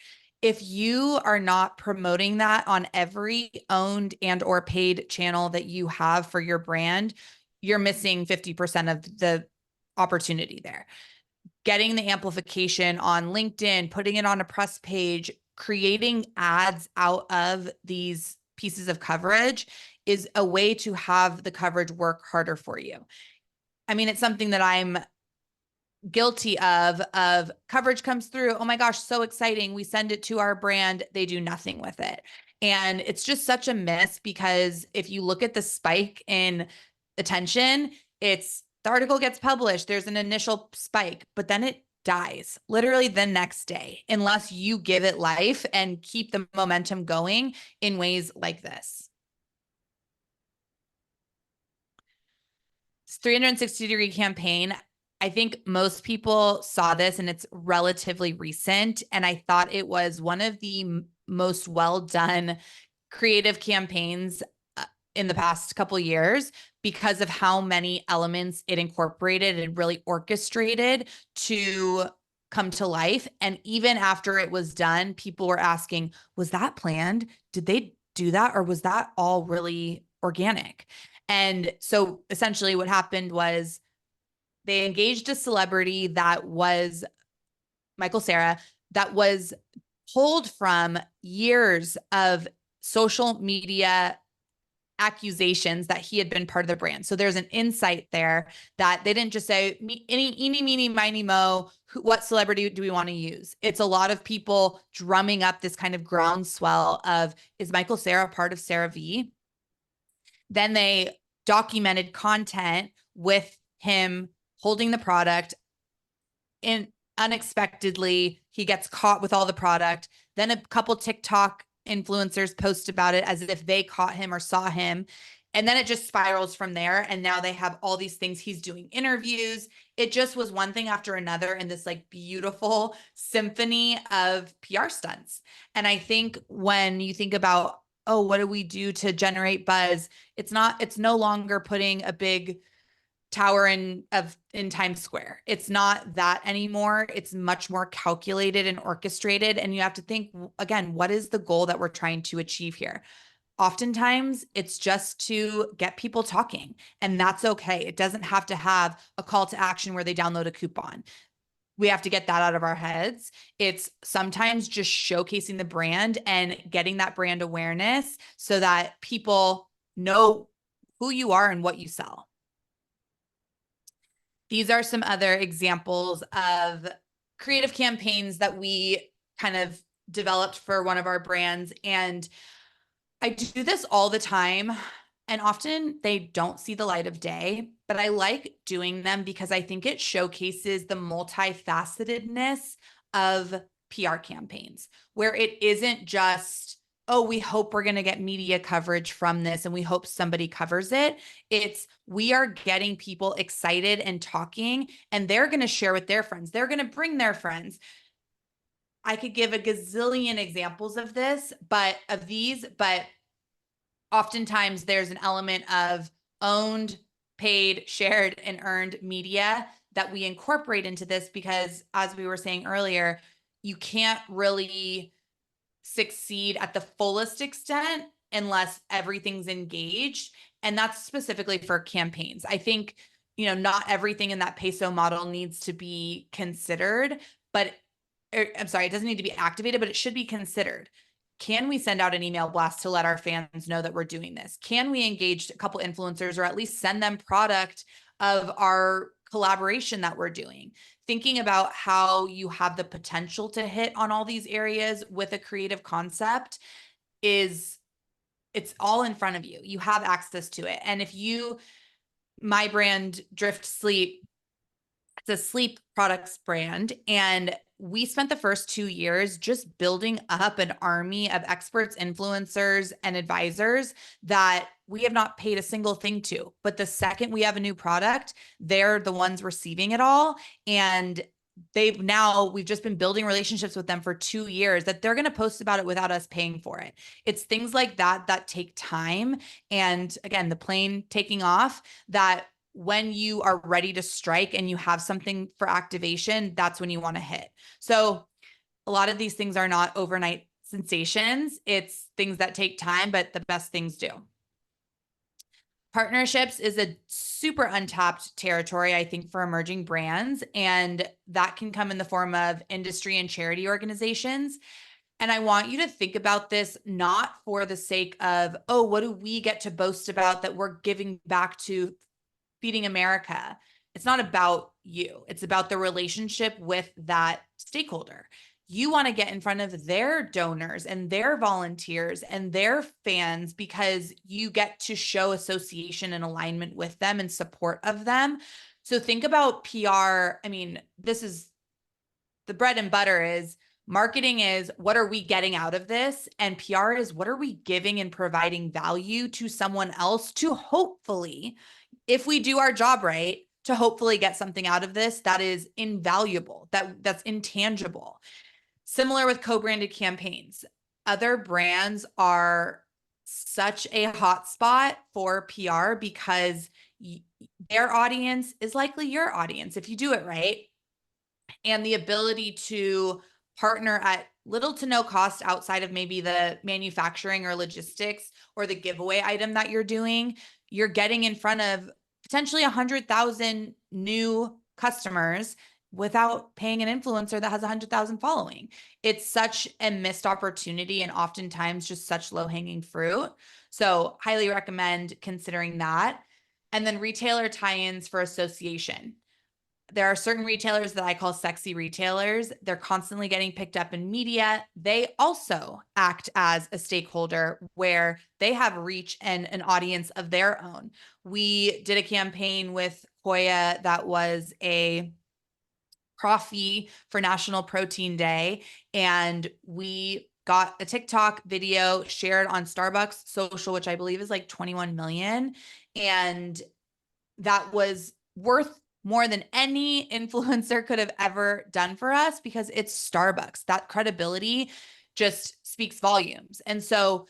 if you are not promoting that on every owned and or paid channel that you have for your brand, you're missing 50% of the opportunity there. getting the amplification on LinkedIn, putting it on a press page, creating ads out of these pieces of coverage is a way to have the coverage work harder for you. I mean, it's something that I'm guilty of coverage comes through. Oh my gosh, so exciting. We send it to our brand. They do nothing with it. And it's just such a miss, because if you look at the spike in attention, it's the article gets published, there's an initial spike, but then it dies literally the next day, unless you give it life and keep the momentum going in ways like this. It's 360-degree campaign. I think most people saw this, and it's relatively recent. And I thought it was one of the most well done creative campaigns in the past couple of years, because of how many elements it incorporated and really orchestrated to come to life. And even after it was done, people were asking, was that planned? Did they do that? Or was that all really organic? And so essentially what happened was they engaged a celebrity that was Michael Cera, that was pulled from years of social media accusations that he had been part of the brand. So there's an insight there that they didn't just say, eeny, meeny, miny, mo, what celebrity do we want to use? It's a lot of people drumming up this kind of groundswell of, is Michael Cera part of CeraVe? Then they documented content with him holding the product, and unexpectedly he gets caught with all the product. Then a couple TikTok influencers post about it as if they caught him or saw him. And then it just spirals from there. And now they have all these things. He's doing interviews. It just was one thing after another in this like beautiful symphony of PR stunts. And I think when you think about, oh, what do we do to generate buzz? It's no longer putting a big tower in Times Square. It's not that anymore. It's much more calculated and orchestrated. And you have to think, again, what is the goal that we're trying to achieve here? Oftentimes it's just to get people talking, and that's okay. It doesn't have to have a call to action where they download a coupon. We have to get that out of our heads. It's sometimes just showcasing the brand and getting that brand awareness so that people know who you are and what you sell. These are some other examples of creative campaigns that we kind of developed for one of our brands. And I do this all the time, and often they don't see the light of day, but I like doing them because I think it showcases the multifacetedness of PR campaigns, where it isn't just, oh, we hope we're going to get media coverage from this and we hope somebody covers it. It's, we are getting people excited and talking, and they're going to share with their friends. They're going to bring their friends. I could give a gazillion examples of this, but oftentimes there's an element of owned, paid, shared, and earned media that we incorporate into this, because as we were saying earlier, you can't really succeed at the fullest extent unless everything's engaged. And that's specifically for campaigns. I think, not everything in that peso model needs to be considered, but I'm sorry, it doesn't need to be activated, but it should be considered. Can we send out an email blast to let our fans know that we're doing this? Can we engage a couple influencers, or at least send them product of our collaboration that we're doing? Thinking about how you have the potential to hit on all these areas with a creative concept it's all in front of you. You have access to it. And if my brand, Drift Sleep, it's a sleep products brand. And we spent the first 2 years just building up an army of experts, influencers, and advisors that we have not paid a single thing to. But the second we have a new product, they're the ones receiving it all. And we've just been building relationships with them for 2 years that they're going to post about it without us paying for it. It's things like that take time. And again, the plane taking off, that when you are ready to strike and you have something for activation, that's when you want to hit. So a lot of these things are not overnight sensations. It's things that take time, but the best things do. Partnerships is a super untapped territory, I think, for emerging brands, and that can come in the form of industry and charity organizations. And I want you to think about this not for the sake of, oh, what do we get to boast about that we're giving back to Feeding America? It's not about you. It's about the relationship with that stakeholder. You want to get in front of their donors and their volunteers and their fans because you get to show association and alignment with them and support of them. So think about PR. I mean, this is the bread and butter is marketing is what are we getting out of this? And PR is what are we giving and providing value to someone else to hopefully, if we do our job right, to hopefully get something out of this that is invaluable, that's intangible. Similar with co-branded campaigns. Other brands are such a hot spot for PR because their audience is likely your audience if you do it right. And the ability to partner at little to no cost outside of maybe the manufacturing or logistics or the giveaway item that you're doing, you're getting in front of potentially 100,000 new customers without paying an influencer that has 100,000 following. It's such a missed opportunity and oftentimes just such low-hanging fruit. So highly recommend considering that. And then retailer tie-ins for association. There are certain retailers that I call sexy retailers. They're constantly getting picked up in media. They also act as a stakeholder where they have reach and an audience of their own. We did a campaign with Koya that was a coffee for National Protein Day, and we got a TikTok video shared on Starbucks social, which I believe is like 21 million. And that was worth more than any influencer could have ever done for us because it's Starbucks. That credibility just speaks volumes. And so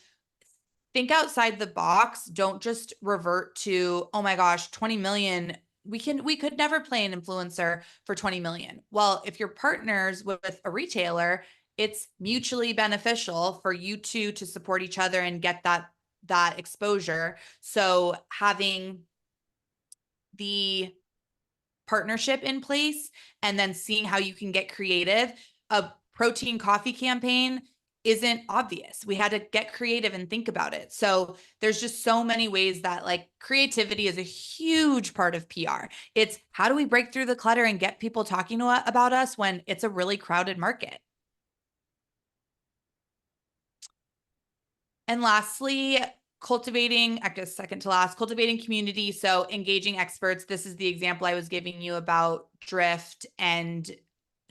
think outside the box. Don't just revert to, oh my gosh, 20 million. We could never play an influencer for 20 million. Well, if you're partners with a retailer, it's mutually beneficial for you two to support each other and get that exposure. So having the partnership in place and then seeing how you can get creative. A protein coffee campaign isn't obvious. We had to get creative and think about it. So there's just so many ways that like creativity is a huge part of PR. It's how do we break through the clutter and get people talking about us when it's a really crowded market? And lastly, cultivating, I guess second to last, cultivating community. So engaging experts. This is the example I was giving you about Drift and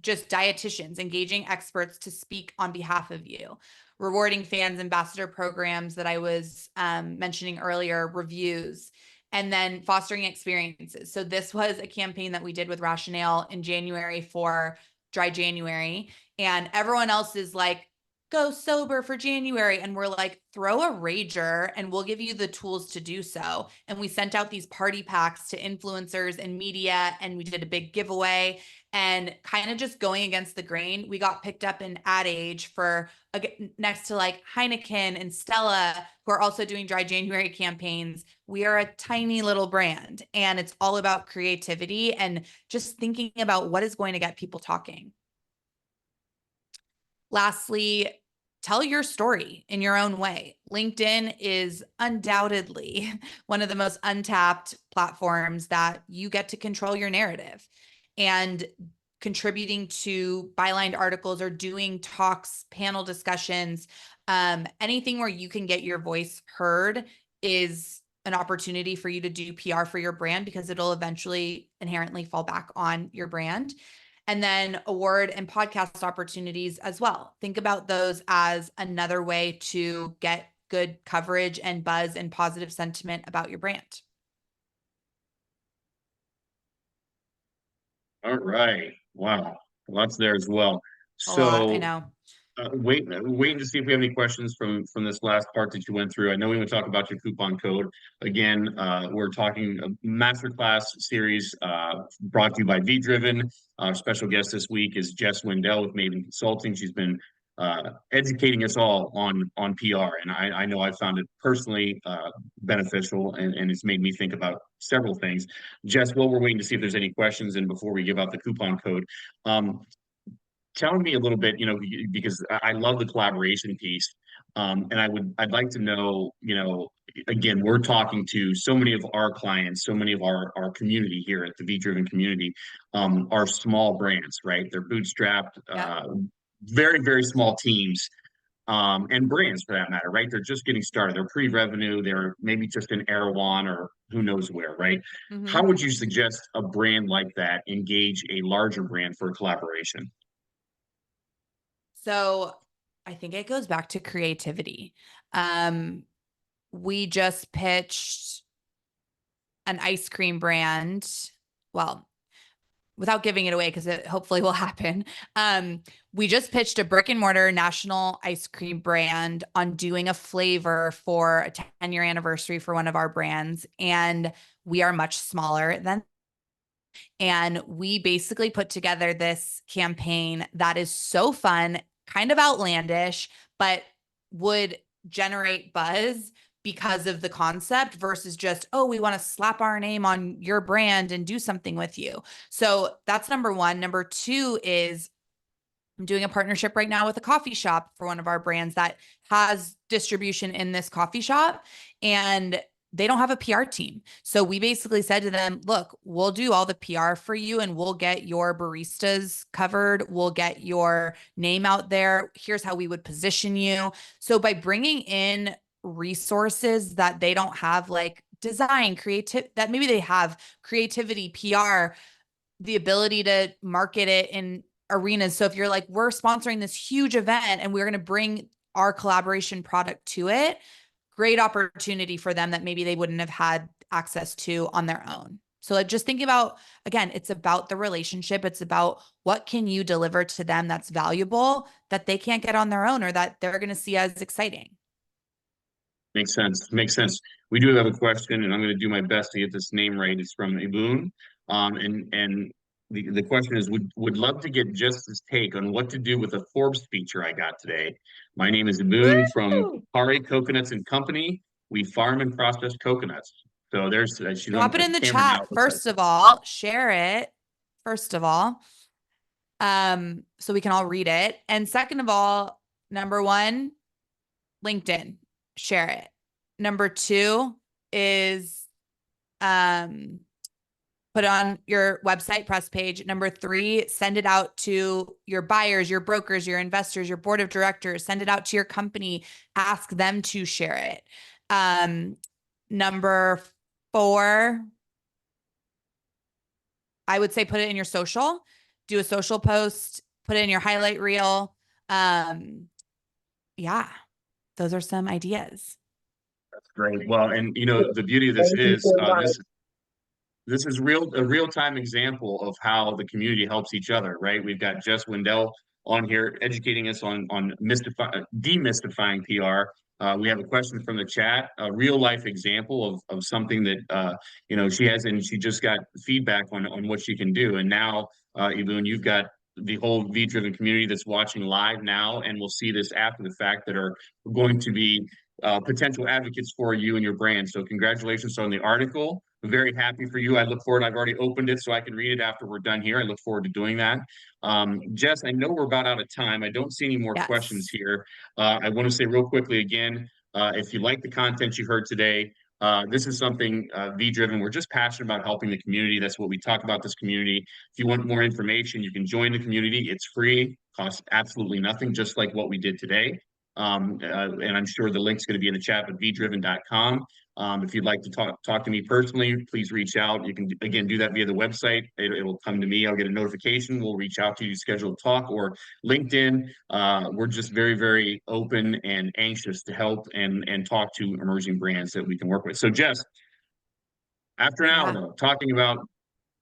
just dietitians, engaging experts to speak on behalf of you. Rewarding fans, ambassador programs that I was mentioning earlier, reviews, and then fostering experiences. So this was a campaign that we did with Rationale in January for Dry January. And everyone else is like, go sober for January. And we're like, throw a rager and we'll give you the tools to do so. And we sent out these party packs to influencers and media, and we did a big giveaway. And kind of just going against the grain, we got picked up in Ad Age for next to like Heineken and Stella, who are also doing Dry January campaigns. We are a tiny little brand, and it's all about creativity and just thinking about what is going to get people talking. Lastly, tell your story in your own way. LinkedIn is undoubtedly one of the most untapped platforms that you get to control your narrative. And contributing to bylined articles or doing talks, panel discussions, anything where you can get your voice heard is an opportunity for you to do PR for your brand because it'll eventually inherently fall back on your brand. And then award and podcast opportunities as well. Think about those as another way to get good coverage and buzz and positive sentiment about your brand. All right. Wow. Lots there as well. A lot, I So know. waiting to see if we have any questions from this last part that you went through. I know we want to talk about your coupon code. Again, we're talking a masterclass series brought to you by Vdriven. Our special guest this week is Jess Windell with Maven Consulting. She's been educating us all on PR. And I know I found it personally beneficial, and it's made me think about several things. Jess, while we're waiting to see if there's any questions, and before we give out the coupon code, tell me a little bit, because I love the collaboration piece. And I'd like to know, again, we're talking to so many of our clients, so many of our community here at the Vdriven community, are small brands, right? They're bootstrapped, Yeah. very, very small teams, and brands for that matter, right? They're just getting started. They're pre-revenue. They're maybe just in Erewhon or who knows where, right? How Mhm. would you suggest a brand like that engage a larger brand for collaboration? So I think it goes back to creativity. Um, we just pitched an ice cream brand. Well, without giving it away, because it hopefully will happen. We just pitched a brick and mortar national ice cream brand on doing a flavor for a 10-year anniversary for one of our brands. And we are much smaller than, and we basically put together this campaign that is so fun, kind of outlandish, but would generate buzz because of the concept versus just, oh, we want to slap our name on your brand and do something with you. So that's number one. Number two is I'm doing a partnership right now with a coffee shop for one of our brands that has distribution in this coffee shop, and they don't have a PR team. So we basically said to them, look, we'll do all the PR for you and we'll get your baristas covered. We'll get your name out there. Here's how we would position you. So by bringing in resources that they don't have, like design, creative, that maybe they have creativity, PR, the ability to market it in arenas. So if you're like, we're sponsoring this huge event and we're going to bring our collaboration product to it, great opportunity for them that maybe they wouldn't have had access to on their own. So like, just think about, again, it's about the relationship. It's about what can you deliver to them that's valuable that they can't get on their own or that they're going to see as exciting. Makes sense. Makes sense. We do have a question, and I'm going to do my best to get this name right. It's from Iboon. And the question is, would love to get Jess's take on what to do with a Forbes feature I got today. My name is Iboon from Woo! Hari Coconuts and Company. We farm and process coconuts. So there's she's on Drop it in the camera now. chat. It looks like. First of all, share it. First of all, so we can all read it. And second of all, number one, LinkedIn, share it. Number two is put it on your website press page. Number three, send it out to your buyers, your brokers, your investors, your board of directors, send it out to your company, ask them to share it. Number four, I would say put it in your social, do a social post, put it in your highlight reel. Yeah, those are some ideas. Great. Well, and the beauty of this Thank you is so much. this is a real-time example of how the community helps each other, right? We've got Jess Windell on here educating us on demystifying PR. We have a question from the chat, a real life example of something that she has, and she just got feedback on what she can do. And now, Iboon, you've got the whole V-driven community that's watching live now, and will see this after the fact, that are going to be potential advocates for you and your brand. So congratulations on the article. I'm very happy for you. I look forward. I've already opened it so I can read it after we're done here. I look forward to doing that. Jess, I know we're about out of time. I don't see any more questions Yes. here. I want to say real quickly again, if you like the content you heard today, this is something V-Driven. We're just passionate about helping the community. That's what we talk about, this community. If you want more information, you can join the community. It's free, costs absolutely nothing, just like what we did today. And I'm sure the link's going to be in the chat at vdriven.com. If you'd like to talk to me personally, please reach out. You can, again, do that via the website. It'll come to me. I'll get a notification. We'll reach out to you, schedule a talk, or LinkedIn. We're just very, very open and anxious to help and talk to emerging brands that we can work with. So, Jess, after an hour though, talking about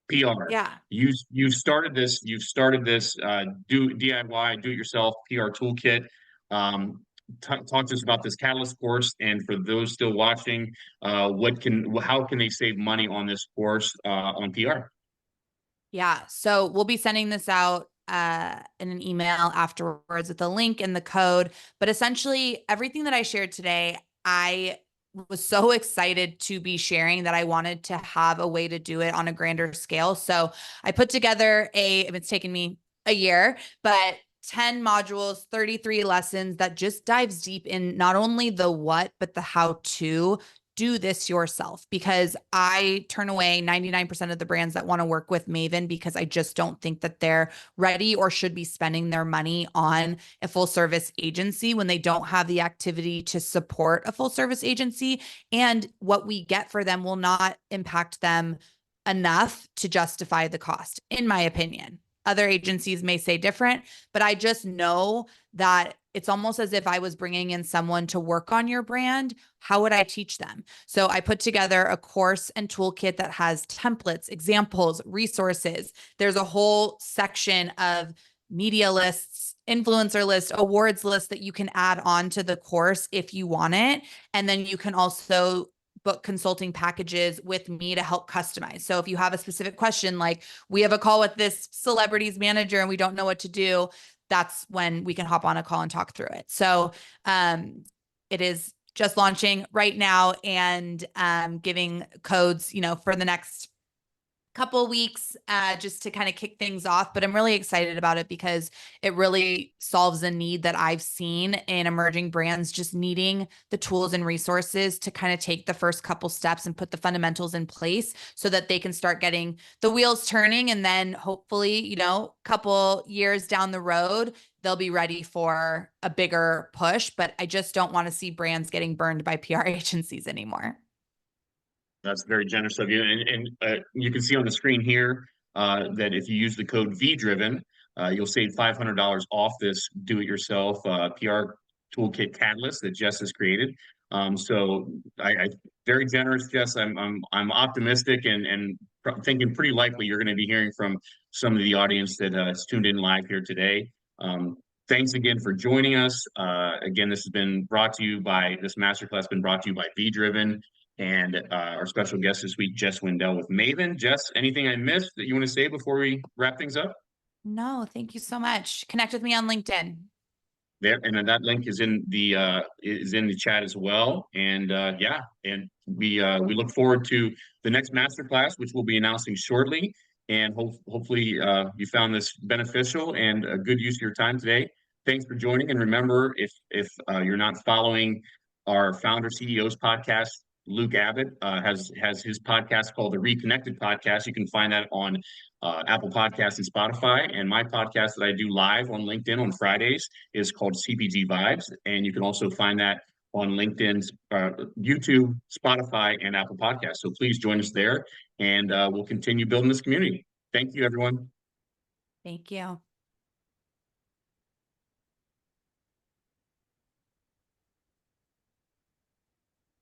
PR, Yeah. you've started this DIY, do it yourself PR toolkit. Talk to us about this Catalyst course, and for those still watching, how can they save money on this course on PR? Yeah. So we'll be sending this out in an email afterwards with a link and the code. But essentially, everything that I shared today, I was so excited to be sharing that I wanted to have a way to do it on a grander scale. So I put together it's taken me a year, but 10 modules, 33 lessons that just dives deep in not only the what, but the how to do this yourself, because I turn away 99% of the brands that want to work with Maven because I just don't think that they're ready or should be spending their money on a full service agency when they don't have the activity to support a full service agency. And what we get for them will not impact them enough to justify the cost, in my opinion. Other agencies may say different, but I just know that it's almost as if I was bringing in someone to work on your brand. How would I teach them? So I put together a course and toolkit that has templates, examples, resources. There's a whole section of media lists, influencer lists, awards lists that you can add on to the course if you want it. And then you can also book consulting packages with me to help customize. So if you have a specific question, like we have a call with this celebrity's manager and we don't know what to do, that's when we can hop on a call and talk through it. So it is just launching right now and giving codes, for the next couple weeks just to kind of kick things off. But I'm really excited about it because it really solves a need that I've seen in emerging brands, just needing the tools and resources to kind of take the first couple steps and put the fundamentals in place so that they can start getting the wheels turning. And then hopefully, couple years down the road, they'll be ready for a bigger push. But I just don't want to see brands getting burned by PR agencies anymore. That's very generous of you. And you can see on the screen here that if you use the code Vdriven, you'll save $500 off this do-it-yourself PR toolkit catalyst that Jess has created. So I very generous, Jess. I'm optimistic and thinking pretty likely you're going to be hearing from some of the audience that is tuned in live here today. Thanks again for joining us. Again, this masterclass has been brought to you by Vdriven. And our special guest this week, Jess Windell with Maven. Jess, anything I missed that you want to say before we wrap things up? No, thank you so much. Connect with me on LinkedIn. There, and then that link is in the chat as well. And we look forward to the next masterclass, which we'll be announcing shortly. And hopefully you found this beneficial and a good use of your time today. Thanks for joining. And remember, if you're not following our Founder CEOs podcast, Luke Abbott has his podcast called the Reconnected Podcast. You can find that on Apple Podcasts and Spotify. And my podcast that I do live on LinkedIn on Fridays is called CPG Vibes. And you can also find that on LinkedIn's YouTube, Spotify, and Apple Podcasts. So please join us there, and we'll continue building this community. Thank you, everyone. Thank you.